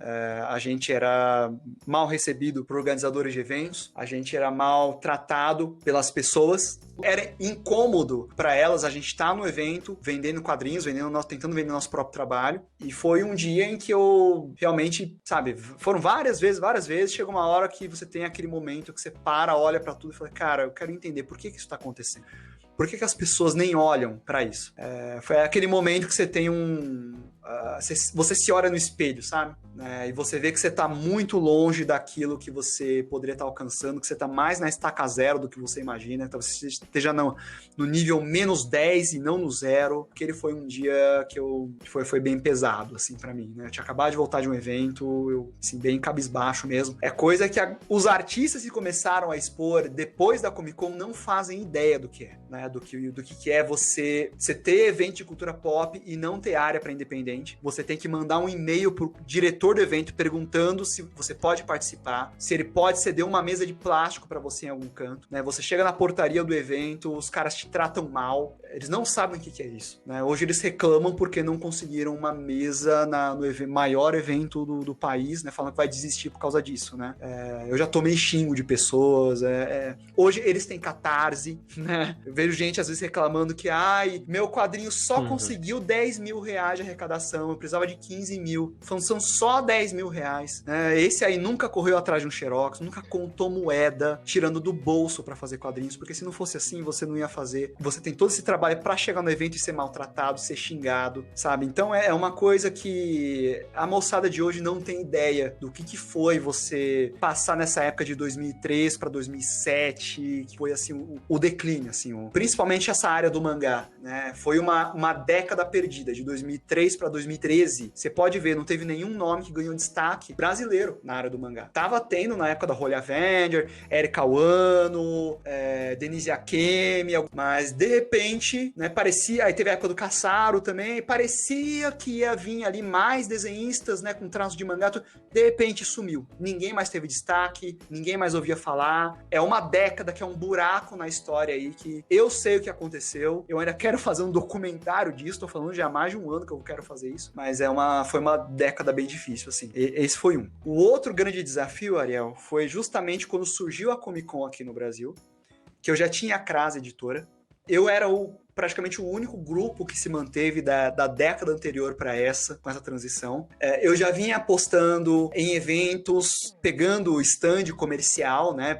A gente era mal recebido por organizadores de eventos, a gente era mal tratado pelas pessoas. Era incômodo para elas a gente estar no evento, vendendo quadrinhos, tentando vender nosso próprio trabalho. E foi um dia em que eu realmente, sabe, foram várias vezes, chega uma hora que você tem aquele momento que você para, olha para tudo e fala, cara, eu quero entender por que isso tá acontecendo. Por que as pessoas nem olham para isso? Foi aquele momento que você tem você se olha no espelho, sabe? E você vê que você tá muito longe daquilo que você poderia estar alcançando, que você tá mais na estaca zero do que você imagina, então você esteja no nível menos 10 e não no zero. Aquele foi um dia que foi bem pesado, assim, para mim, né? Eu tinha acabado de voltar de um evento, eu, assim, bem cabisbaixo mesmo. É coisa que os artistas que começaram a expor depois da Comic Con não fazem ideia do que é, né? Do que é você ter evento de cultura pop e não ter área para independente. Você tem que mandar um e-mail pro diretor do evento perguntando se você pode participar, se ele pode ceder uma mesa de plástico para você em algum canto, né? Você chega na portaria do evento, os caras te tratam mal, eles não sabem o que é isso, né? Hoje eles reclamam porque não conseguiram uma mesa no maior evento do país, né? Falando que vai desistir por causa disso, né? Eu já tomei xingo de pessoas, hoje eles têm catarse, né? Eu vejo gente às vezes reclamando que, meu quadrinho só conseguiu 10 mil reais de arrecadação, eu precisava de 15 mil, são só 10 mil reais, né? Esse aí nunca correu atrás de um xerox, nunca contou moeda, tirando do bolso pra fazer quadrinhos, porque se não fosse assim, você não ia fazer. Você tem todo esse trabalho pra chegar no evento e ser maltratado, ser xingado, sabe? Então é uma coisa que a moçada de hoje não tem ideia do que foi você passar nessa época de 2003 pra 2007, que foi assim o declínio, assim, principalmente essa área do mangá, né? Foi uma década perdida, de 2003 pra 2013. Você pode ver, não teve nenhum nome que ganhou destaque brasileiro na área do mangá. Tava tendo na época da Holy Avenger, Erika Wano, Denise Akemi, mas de repente, né, parecia, aí teve a época do Cassaro também, parecia que ia vir ali mais desenhistas, né, com traço de mangá, de repente sumiu. Ninguém mais teve destaque, ninguém mais ouvia falar. É uma década que é um buraco na história aí, que eu sei o que aconteceu, eu ainda quero fazer um documentário disso, tô falando já há mais de um ano que eu quero fazer isso, mas foi uma década bem difícil, assim. Esse foi um. O outro grande desafio, Ariel, foi justamente quando surgiu a Comic Con aqui no Brasil, que eu já tinha a CRAS Editora. Eu era praticamente o único grupo que se manteve da década anterior para com essa transição. Eu já vinha apostando em eventos, pegando stand comercial, né?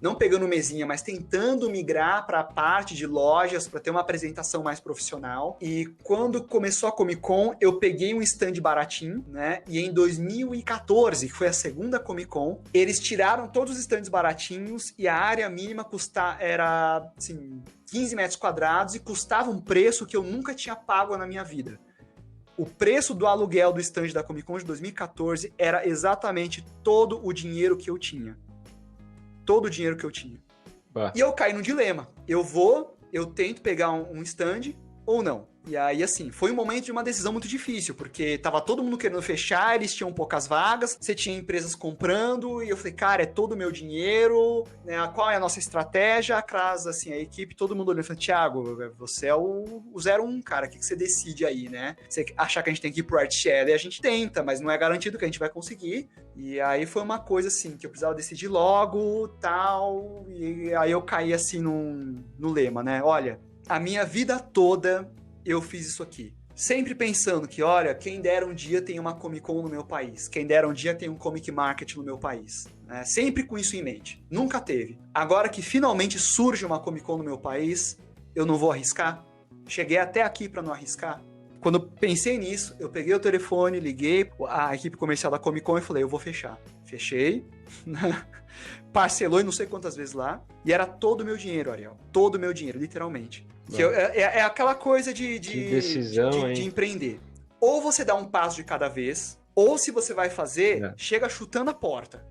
Não pegando mesinha, mas tentando migrar para a parte de lojas para ter uma apresentação mais profissional. E quando começou a Comic Con, eu peguei um stand baratinho, né? E em 2014, que foi a segunda Comic Con, eles tiraram todos os stands baratinhos e a área mínima era, assim, 15 metros quadrados e custava um preço que eu nunca tinha pago na minha vida. O preço do aluguel do stand da Comic Con de 2014 era exatamente todo o dinheiro que eu tinha. Todo o dinheiro que eu tinha. Bah. E eu caí no dilema. Eu tento pegar um stand ou não. E aí, assim, foi um momento de uma decisão muito difícil, porque tava todo mundo querendo fechar, eles tinham poucas vagas, você tinha empresas comprando, e eu falei, cara, é todo o meu dinheiro, né? Qual é a nossa estratégia? A CRAS, assim, a equipe, todo mundo olhando e falando, Thiago, você é o 01, cara, o que você decide aí, né? Você achar que a gente tem que ir pro Artist Alley, a gente tenta, mas não é garantido que a gente vai conseguir. E aí foi uma coisa, assim, que eu precisava decidir logo, tal, e aí eu caí, assim, no lema, né? Olha, a minha vida toda eu fiz isso aqui. Sempre pensando que, olha, quem dera um dia tem uma Comic Con no meu país, quem dera um dia tem um Comic Market no meu país. Né? Sempre com isso em mente. Nunca teve. Agora que finalmente surge uma Comic Con no meu país, eu não vou arriscar? Cheguei até aqui para não arriscar? Quando eu pensei nisso, eu peguei o telefone, liguei a equipe comercial da Comic Con e falei, eu vou fechar. Fechei, parcelou e não sei quantas vezes lá, e era todo o meu dinheiro, Ariel. Todo o meu dinheiro, literalmente. É aquela coisa de decisão, de empreender. Ou você dá um passo de cada vez, ou se você vai fazer, chega chutando a porta.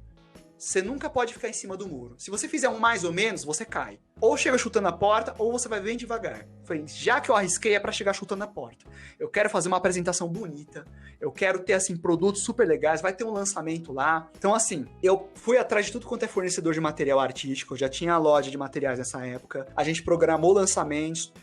Você nunca pode ficar em cima do muro. Se você fizer um mais ou menos, você cai. Ou chega chutando a porta, ou você vai bem devagar. Falei, já que eu arrisquei, é pra chegar chutando a porta. Eu quero fazer uma apresentação bonita. Eu quero ter, assim, produtos super legais. Vai ter um lançamento lá. Então, assim, eu fui atrás de tudo quanto é fornecedor de material artístico. Eu já tinha a loja de materiais nessa época. A gente programou lançamentos.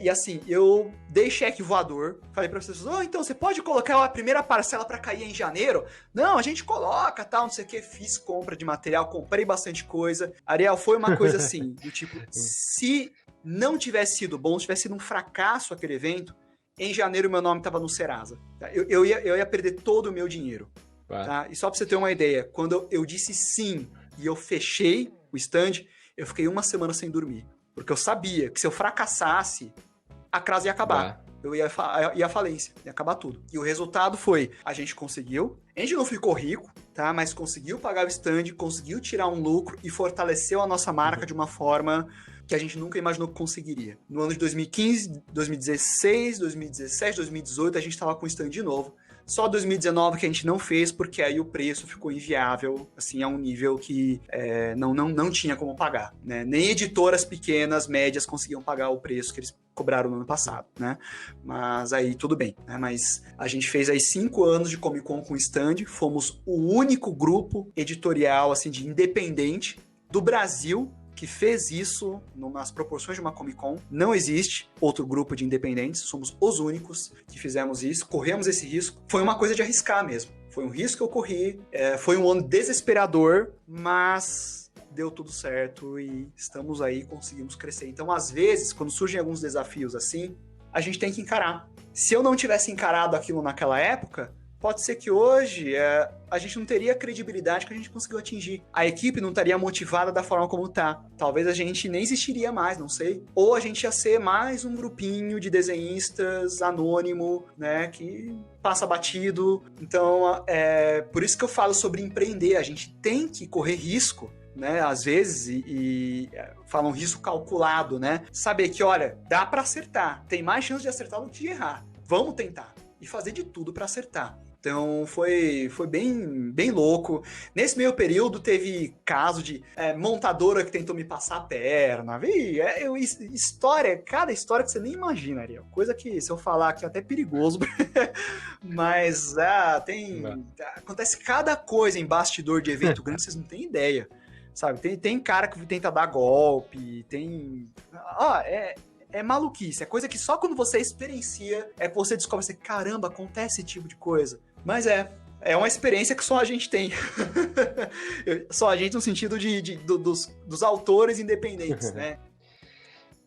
E assim, eu dei cheque voador, falei para vocês, então você pode colocar a primeira parcela para cair em janeiro? Não, a gente coloca, tal, não sei o que, fiz compra de material, comprei bastante coisa. Ariel, foi uma coisa assim, do tipo, se não tivesse sido bom, se tivesse sido um fracasso aquele evento, em janeiro meu nome tava no Serasa. Tá? Eu ia perder todo o meu dinheiro. Tá? E só para você ter uma ideia, quando eu disse sim e eu fechei o stand, eu fiquei uma semana sem dormir. Porque eu sabia que se eu fracassasse, a Crasa ia acabar. Eu ia à falência, ia acabar tudo. E o resultado foi, a gente conseguiu, a gente não ficou rico, tá? Mas conseguiu pagar o stand, conseguiu tirar um lucro e fortaleceu a nossa marca de uma forma que a gente nunca imaginou que conseguiria. No ano de 2015, 2016, 2017, 2018, a gente estava com o stand de novo. Só 2019 que a gente não fez, porque aí o preço ficou inviável, assim, a um nível que não tinha como pagar, né? Nem editoras pequenas, médias, conseguiam pagar o preço que eles cobraram no ano passado, né? Mas aí tudo bem, né? Mas a gente fez aí 5 anos de Comic Con com stand, fomos o único grupo editorial, assim, de independente do Brasil que fez isso nas proporções de uma Comic Con. Não existe outro grupo de independentes, somos os únicos que fizemos isso, corremos esse risco. Foi uma coisa de arriscar mesmo. Foi um risco que eu corri, foi um ano desesperador, mas deu tudo certo e estamos aí, conseguimos crescer. Então, às vezes, quando surgem alguns desafios assim, a gente tem que encarar. Se eu não tivesse encarado aquilo naquela época, pode ser que hoje a gente não teria a credibilidade que a gente conseguiu atingir. A equipe não estaria motivada da forma como tá. Talvez a gente nem existiria mais, não sei. Ou a gente ia ser mais um grupinho de desenhistas anônimo, né, que passa batido. Então, por isso que eu falo sobre empreender. A gente tem que correr risco, né, às vezes, e falam risco calculado, né? Saber que, olha, dá para acertar. Tem mais chance de acertar do que de errar. Vamos tentar. E fazer de tudo para acertar. Então foi bem louco. Nesse meio período teve caso de montadora que tentou me passar a perna. Cada história que você nem imagina, Ariel. Coisa que se eu falar aqui é até perigoso. Mas acontece cada coisa em bastidor de evento grande, vocês não têm ideia. Sabe? Tem cara que tenta dar golpe, é maluquice, é coisa que só quando você experiencia é que você descobre assim, caramba, acontece esse tipo de coisa. Mas é uma experiência que só a gente tem. Só a gente no sentido dos autores independentes, né?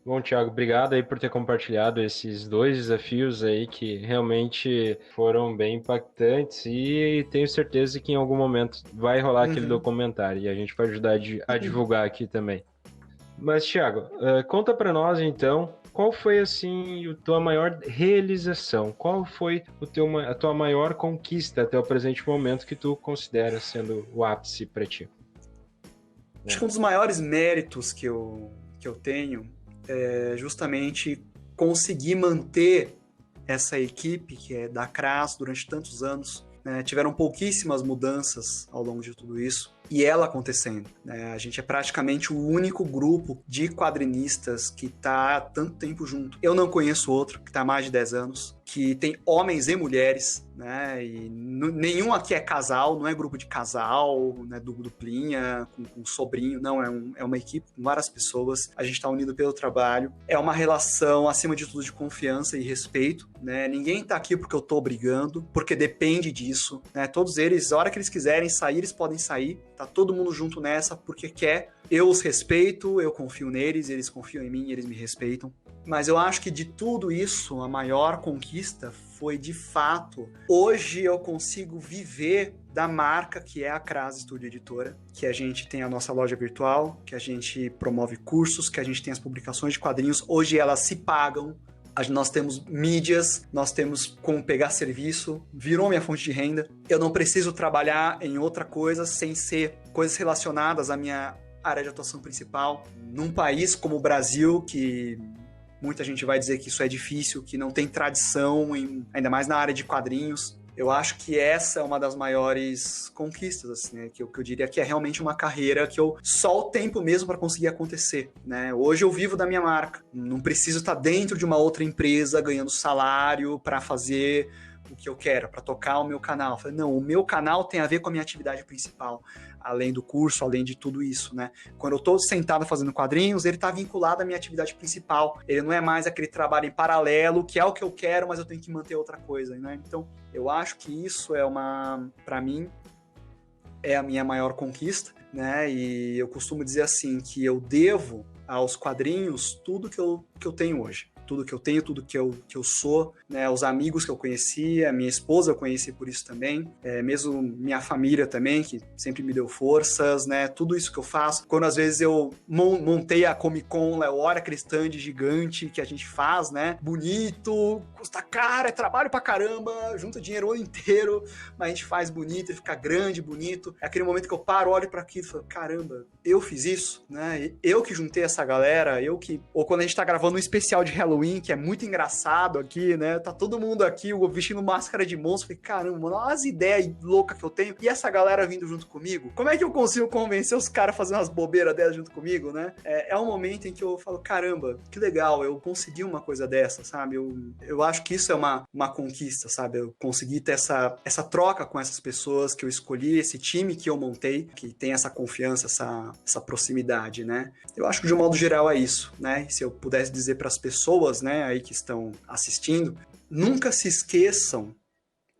Bom, Thiago, obrigado aí por ter compartilhado esses 2 desafios aí que realmente foram bem impactantes e tenho certeza que em algum momento vai rolar aquele documentário e a gente vai ajudar a divulgar aqui também. Mas, Thiago, conta para nós, então, qual foi, assim, a tua maior realização? Qual foi a tua maior conquista até o presente momento que tu considera sendo o ápice para ti? Acho que um dos maiores méritos que eu tenho é justamente conseguir manter essa equipe que é da CRAS durante tantos anos. Tiveram pouquíssimas mudanças ao longo de tudo isso. E ela acontecendo. A gente é praticamente o único grupo de quadrinistas que está há tanto tempo junto. Eu não conheço outro que está há mais de 10 anos, que tem homens e mulheres, né? E nenhum aqui é casal, não é grupo de casal, né? Duplinha, com sobrinho, não, é uma equipe com várias pessoas, a gente está unido pelo trabalho, é uma relação, acima de tudo, de confiança e respeito, né? Ninguém está aqui porque eu estou brigando, porque depende disso, né? Todos eles, a hora que eles quiserem sair, eles podem sair, tá todo mundo junto nessa porque quer. Eu os respeito, eu confio neles, eles confiam em mim, eles me respeitam. Mas eu acho que de tudo isso, a maior conquista foi, de fato, hoje eu consigo viver da marca que é a Crase Estúdio Editora, que a gente tem a nossa loja virtual, que a gente promove cursos, que a gente tem as publicações de quadrinhos. Hoje elas se pagam. Nós temos mídias, nós temos como pegar serviço, virou minha fonte de renda. Eu não preciso trabalhar em outra coisa sem ser coisas relacionadas à minha área de atuação principal. Num país como o Brasil, que muita gente vai dizer que isso é difícil, que não tem tradição, ainda mais na área de quadrinhos. Eu acho que essa é uma das maiores conquistas, assim, né? Que eu diria que é realmente uma carreira que só o tempo mesmo para conseguir acontecer, né? Hoje eu vivo da minha marca, não preciso estar dentro de uma outra empresa ganhando salário para fazer o que eu quero, para tocar o meu canal. Eu falei, não, o meu canal tem a ver com a minha atividade principal, além do curso, além de tudo isso, né? Quando eu estou sentado fazendo quadrinhos, ele está vinculado à minha atividade principal. Ele não é mais aquele trabalho em paralelo, que é o que eu quero, mas eu tenho que manter outra coisa, né? Então, eu acho que isso para mim, é a minha maior conquista, né? E eu costumo dizer assim, que eu devo aos quadrinhos tudo que eu tenho hoje. Tudo que eu tenho, tudo que eu sou, né? Os amigos que eu conheci, a minha esposa eu conheci por isso também, mesmo minha família também, que sempre me deu forças, né? Tudo isso que eu faço. Quando às vezes eu montei a Comic Con, olha aquele stand gigante que a gente faz, né? Bonito, custa caro, é trabalho pra caramba, junta dinheiro o ano inteiro, mas a gente faz bonito, ele fica grande, bonito. É aquele momento que eu paro, olho pra aquilo e falo, caramba, eu fiz isso, né? Eu que juntei essa galera, ou quando a gente tá gravando um especial de Halloween, que é muito engraçado aqui, né? Tá todo mundo aqui vestindo máscara de monstro. Falei, caramba, mano, olha as ideias loucas que eu tenho. E essa galera vindo junto comigo. Como é que eu consigo convencer os caras a fazer umas bobeiras delas junto comigo, né? É um momento em que eu falo, caramba, que legal, eu consegui uma coisa dessa, sabe? Eu acho que isso é uma conquista, sabe? Eu consegui ter essa troca com essas pessoas que eu escolhi, esse time que eu montei, que tem essa confiança, essa proximidade, né? Eu acho que de um modo geral é isso, né? Se eu pudesse dizer para as pessoas, né, aí que estão assistindo, nunca se esqueçam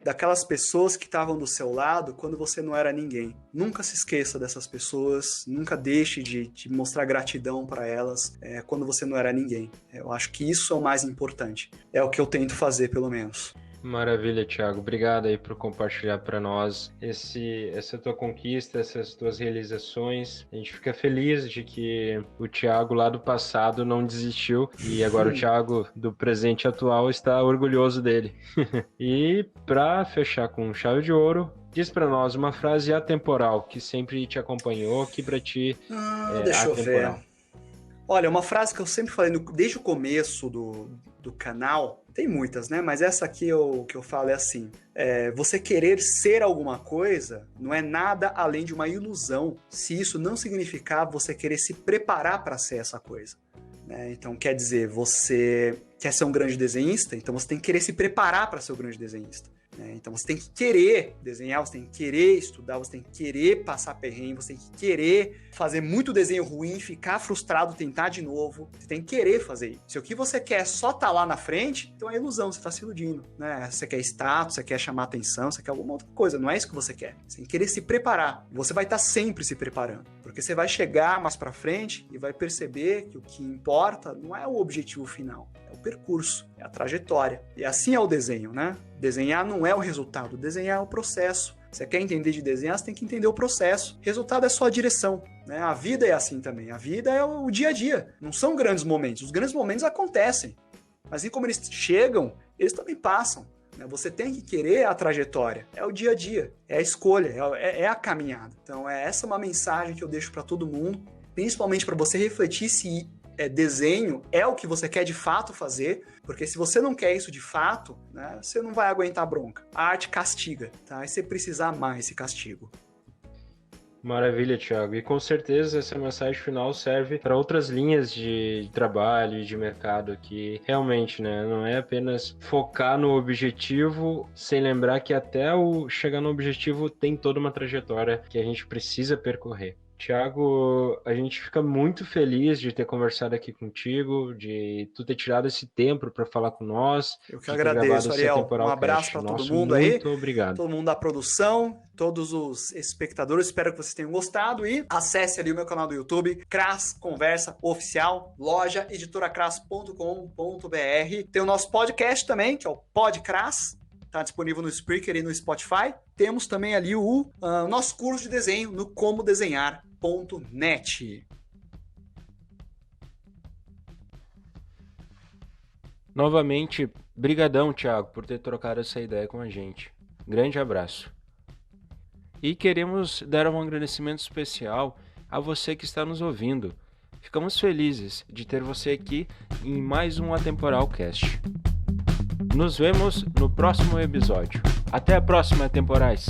daquelas pessoas que estavam do seu lado quando você não era ninguém. Nunca se esqueça dessas pessoas, nunca deixe de mostrar gratidão para elas quando você não era ninguém. Eu acho que isso é o mais importante. É o que eu tento fazer, pelo menos. Maravilha, Thiago. Obrigado aí por compartilhar para nós essa tua conquista, essas tuas realizações. A gente fica feliz de que o Thiago lá do passado não desistiu e agora o Thiago do presente atual está orgulhoso dele. E para fechar com chave de ouro, diz para nós uma frase atemporal que sempre te acompanhou, que para ti deixa atemporal. Eu ver. Olha, uma frase que eu sempre falei desde o começo do canal, tem muitas, né? Mas essa aqui que eu falo é assim: você querer ser alguma coisa não é nada além de uma ilusão, se isso não significar você querer se preparar para ser essa coisa. Né? Então, quer dizer, você quer ser um grande desenhista, então você tem que querer se preparar para ser um grande desenhista. Então você tem que querer desenhar, você tem que querer estudar, você tem que querer passar perrengue, você tem que querer fazer muito desenho ruim, ficar frustrado, tentar de novo. Você tem que querer fazer isso. Se o que você quer é só estar lá na frente, então é ilusão, você está se iludindo. Né? Você quer status, você quer chamar atenção, você quer alguma outra coisa, não é isso que você quer. Você tem que querer se preparar. Você vai estar sempre se preparando, porque você vai chegar mais para frente e vai perceber que o que importa não é o objetivo final, é o percurso, é a trajetória. E assim é o desenho, né? Desenhar não é o resultado, desenhar é o processo. Você quer entender de desenhar, você tem que entender o processo. Resultado é só a direção. Né? A vida é assim também. A vida é o dia a dia. Não são grandes momentos. Os grandes momentos acontecem. Mas assim como eles chegam, eles também passam. Né? Você tem que querer a trajetória. É o dia a dia. É a escolha. É a caminhada. Então, essa é uma mensagem que eu deixo para todo mundo. Principalmente para você refletir se desenho é o que você quer de fato fazer, porque se você não quer isso de fato, né, você não vai aguentar bronca. A arte castiga, tá? E você precisa amar esse castigo. Maravilha, Thiago. E com certeza essa mensagem final serve para outras linhas de trabalho e de mercado, que realmente, né, não é apenas focar no objetivo sem lembrar que até o chegar no objetivo tem toda uma trajetória que a gente precisa percorrer. Tiago, a gente fica muito feliz de ter conversado aqui contigo, de tu ter tirado esse tempo para falar com nós, Eu que de ter gravado agradeço, esse Ariel. Um Atemporal abraço Cast. para todo Nosso mundo aí, muito obrigado. todo mundo da produção, todos os espectadores. Espero que vocês tenham gostado e acesse ali o meu canal do YouTube, Cras Conversa Oficial, loja editoracras.com.br. Tem o nosso podcast também, que é o Podcras. Está disponível no Spreaker e no Spotify. Temos também ali o nosso curso de desenho no comodesenhar.net. Novamente, brigadão, Tiago, por ter trocado essa ideia com a gente. Grande abraço. E queremos dar um agradecimento especial a você que está nos ouvindo. Ficamos felizes de ter você aqui em mais um Atemporal Cast. Nos vemos no próximo episódio. Até a próxima, Atemporais!